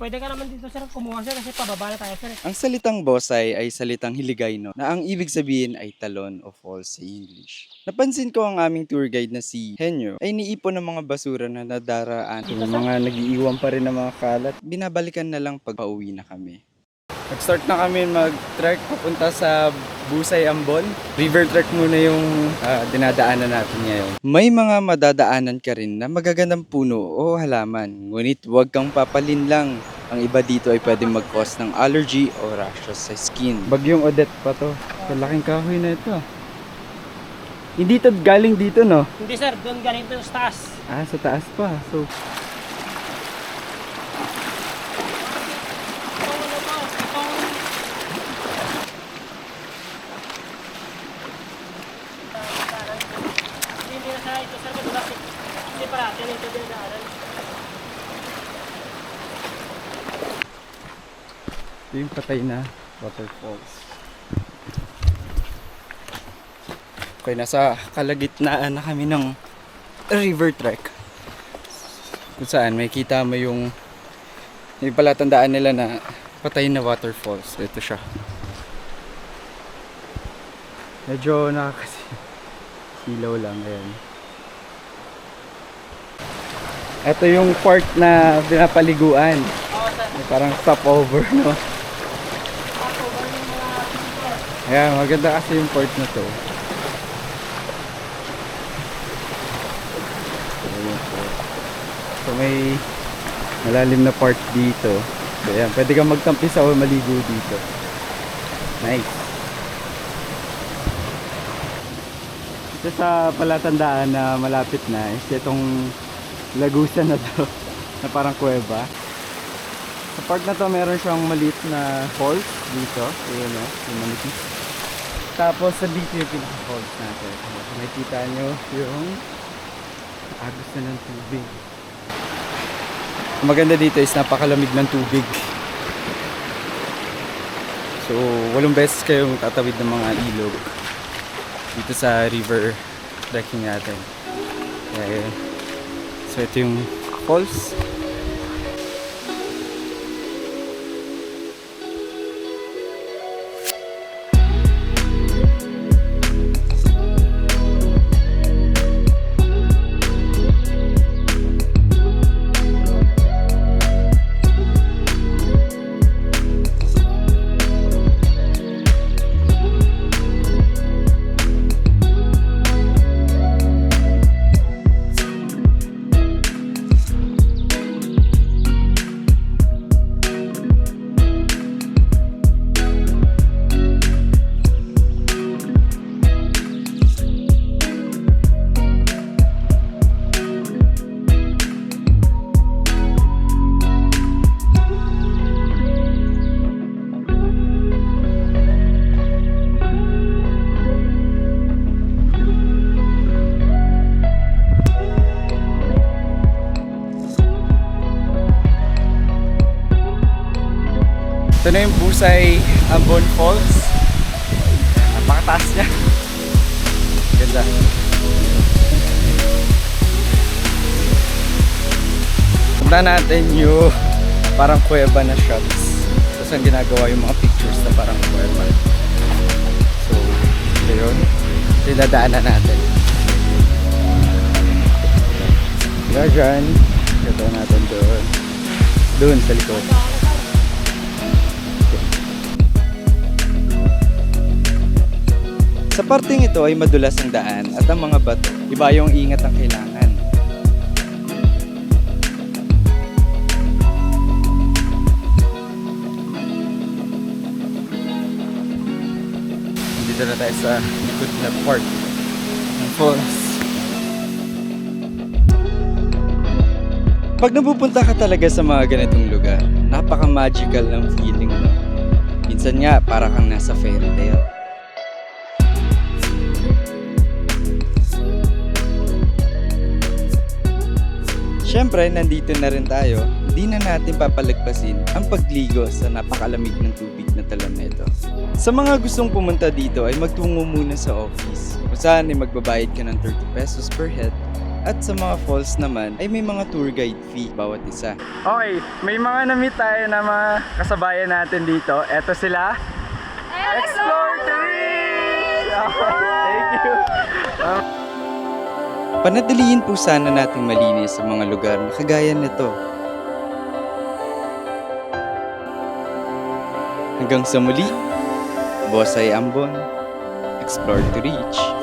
pwede ka naman dito sir kumuha sir kasi pababa na tayo sir. Ang salitang bosay ay salitang Hiligayno na ang ibig sabihin ay talon o falls sa English. Napansin ko ang aming tour guide na si Henyo ay niipon ng mga basura na nadaraan. Yung mga nagiiwan pa rin ng mga kalat, binabalikan na lang pag pauwi na kami. Nag-start na kami mag-trek papunta sa Busay Ambon. River trek muna yung dinadaanan natin ngayon. May mga madadaanan ka rin na magagandang puno o halaman. Ngunit huwag kang papalin lang. Ang iba dito ay pwede mag-cause ng allergy o rashes sa skin. Bagyong Odette pa to. Kalaking kahoy na ito. Hindi to galing dito, no? Hindi sir, doon galing ito sa taas. Ah, sa taas pa. So, Hindi na sa ito sir, kasi parati na ito dinadaanan. ito yung patay na waterfalls. Okay, nasa kalagitnaan na kami ng river trek. Kung saan may kita mo yung palatandaan nila na patay na waterfalls. Ito siya. Medyo nakakasilaw lang. Ayan. Ito yung part na pinapaliguan. Oo sir. May parang stopover, no? Ayan, maganda kasi yung part na to. So may malalim na part dito. So ayan, pwede kang magtampisa o maligo dito. Nice. Ito sa palatandaan na malapit na is itong lagusan na to na parang kuweba. Sa part na to meron siyang maliit na falls dito. Ayan o, yung manipis. Tapos sa dito yung pinaka-falls natin. Makikita nyo yung agos na ng tubig. Ang maganda dito is napakalamig ng tubig. So, 8 beses kayong tatawid ng mga ilog dito sa river trekking natin. Kaya, so, ito yung falls. Ito na yung Busay Ambon Falls. Napakataas niya. Ganda. Punta natin yung parang kuweba na shots. Tapos ang ginagawa yung mga pictures na parang kuweba. So, ito yun. Ito yung dadaanan natin. Kaya dyan. Ito natin doon. Doon sa likod. Sa parteng ito ay madulas ang daan at ang mga bato, iba yung ingat ang kailangan. Dito na tayo sa likod na part ng falls. Pag napupunta ka talaga sa mga ganitong lugar, napaka-magical ng feeling mo. Minsan nga, para kang nasa fairy tale. Siyempre, nandito na rin tayo. Di na natin papalagpasin ang pagligo sa napakalamig ng tubig na talon na ito. Sa mga gustong pumunta dito ay magtungo muna sa office kung saan ay magbabayad ka ng 30 pesos per head At sa mga falls naman ay may mga tour guide fee bawat isa. Okay, may mga na-meet tayo na mga kasabayan natin dito. Eto sila. Explore the Reach! Thank you! Panadaliin po sana nating malinis sa mga lugar na kagaya nito. Hanggang sa muli, Bossay Ambon, Explore to Reach.